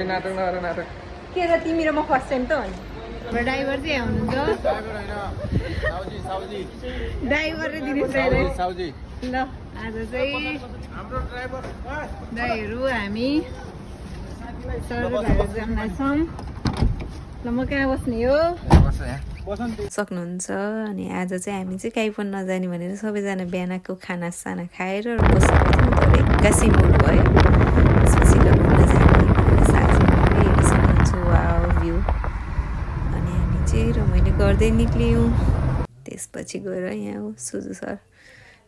नाटक नगर नाटक के त तिमी र म फर्स्ट टाइम त हो नि हाम्रो ड्राइभर चाहिँ हुनुहुन्छ ड्राइभर र दिनेश दाइले ल आज चाहिँ हाम्रो ड्राइभर दाइहरू हामी सरहरू जाँदैछौँ ल म कहाँ बस्ने हो सक्नुहुन्छ अनि आज चाहिँ हामी चाहिँ काहीँ पनि नजाने भनेर सबैजना बिहानको खानासाना खाएर बसेको थियौँ तर एक्कासी मुड भयो त्यसपछि घुम्न जाने साथीहरूले हेर्न सक्नुहुन्छ वाउ भ्यू अनि हामी चाहिँ रमाइलो गर्दै निक्ल्यौँ त्यसपछि गएर यहाँ हो सुजु सर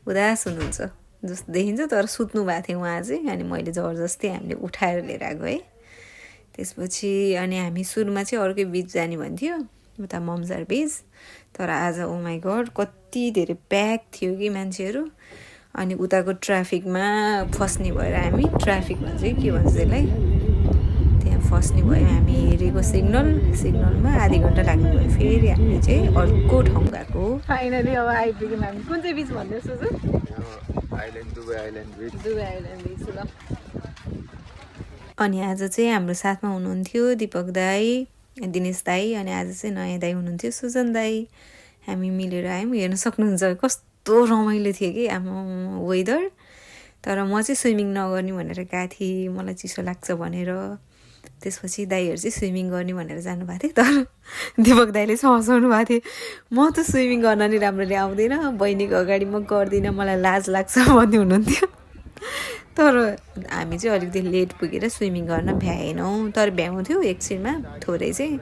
उदास हुनुहुन्छ जस्तो देखिन्छ तर सुत्नु भएको थियो उहाँ चाहिँ अनि मैले जबरजस्ती हामीले उठाएर लिएर आएको है त्यसपछि अनि हामी सुरुमा चाहिँ अर्कै बिच जाने भन्थ्यो उता मम्जार बिच तर आज ओ माई गड कति धेरै प्याक थियो कि मान्छेहरू अनि उताको ट्राफिकमा फस्ने भएर हामी ट्राफिकमा चाहिँ के भन्छ त्यसलाई त्यहाँ फस्ने भयो हामी हेरेको सिग्नलमा आधी घन्टा लाग्ने भयो फेरि हामी चाहिँ अर्को ठाउँ गएको फाइनली अब आइपुग्यौँ हामी कुन चाहिँ बिच भन्दै सुजु दुबई आइल्यान्ड बिच ल अनि आज चाहिँ हाम्रो साथमा हुनुहुन्थ्यो दिपक दाई दिनेश दाई अनि आज चाहिँ नयाँ दाई हुनुहुन्थ्यो सुजन दाई हामी मिलेर आयौँ हेर्न सक्नुहुन्छ कस्तो रमाइलो थियो कि आमा वेदर तर म चाहिँ स्विमिङ नगर्ने भनेर गएको थिएँ मलाई चिसो लाग्छ भनेर त्यसपछि दाईहरू चाहिँ स्विमिङ गर्ने भनेर जानुभएको थियो तर दिपक दाईले हँसाउनु भएको थियो म त स्विमिङ गर्न नि राम्ररी आउँदैन बहिनीको अगाडि म गर्दिनँ मलाई लाज लाग्छ भन्दै हुनुहुन्थ्यो तर हामी चाहिँ अलिकति लेट पुगेर स्विमिङ गर्न भ्याएनौँ तर भ्याउँथ्यो एकछिनमा थोरै चाहिँ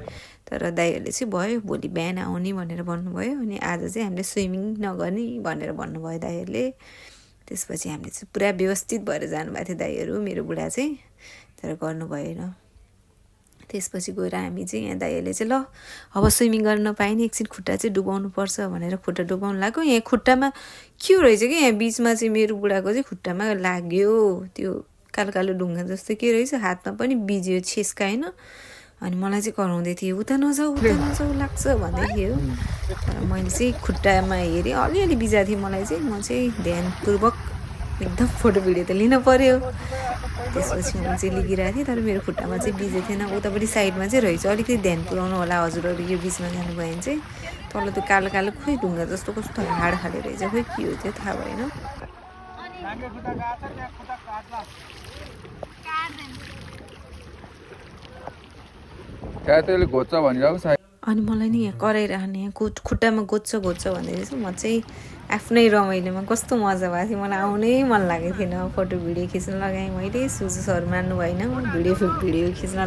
तर दाइहरूले चाहिँ भयो भोलि बिहान आउने भनेर भन्नुभयो अनि आज चाहिँ हामीले स्विमिङ नगर्ने भनेर भन्नुभयो दाइहरूले त्यसपछि हामीले चाहिँ पुरा व्यवस्थित भएर जानुभएको थियो दाइहरू मेरो बुढा चाहिँ तर गर्नु भएन त्यसपछि गएर हामी चाहिँ यहाँ दाइहरूले चाहिँ ल अब स्विमिङ गर्न नपाएन एकछिन खुट्टा चाहिँ डुबाउनु पर्छ भनेर खुट्टा डुबाउनु लाग्यो यहाँ खुट्टामा के रहेछ कि यहाँ बिचमा चाहिँ मेरो बुढाको चाहिँ खुट्टामा लाग्यो त्यो कालो कालो ढुङ्गा जस्तो के रहेछ हातमा पनि बिज्यो छेस्काएन अनि मलाई चाहिँ कराउँदै थियो उता नजाऊ लाग्छ भन्दै थियो तर मैले चाहिँ खुट्टामा हेरेँ अलिअलि बिजाएको थिएँ मलाई चाहिँ म चाहिँ ध्यानपूर्वक एकदम फोटो भिडियो त लिन पर्यो त्यसपछि म चाहिँ लिगिरहेको थिएँ तर मेरो खुट्टामा चाहिँ बिजेको थिएन उतापट्टि साइडमा चाहिँ रहेछ अलिकति ध्यान पुऱ्याउनु होला हजुरहरू यो बिचमा जानुभयो भने चाहिँ तल त्यो कालो कालो खोइ ढुङ्गा जस्तो कस्तो हाड खाले रहेछ खोइ के हो त्यो थाहा भएन अनि मलाई नि यहाँ कराइराख्ने यहाँ खुट्टामा गोच्छ भन्दै रहेछ म चाहिँ आफ्नै रमाइलोमा कस्तो मजा भएको थियो मलाई आउनै मन लागेको थिएन फोटो भिडियो खिच्न लगाएँ मैले सुजु सर मान्नु भएन भिडियो खिच्न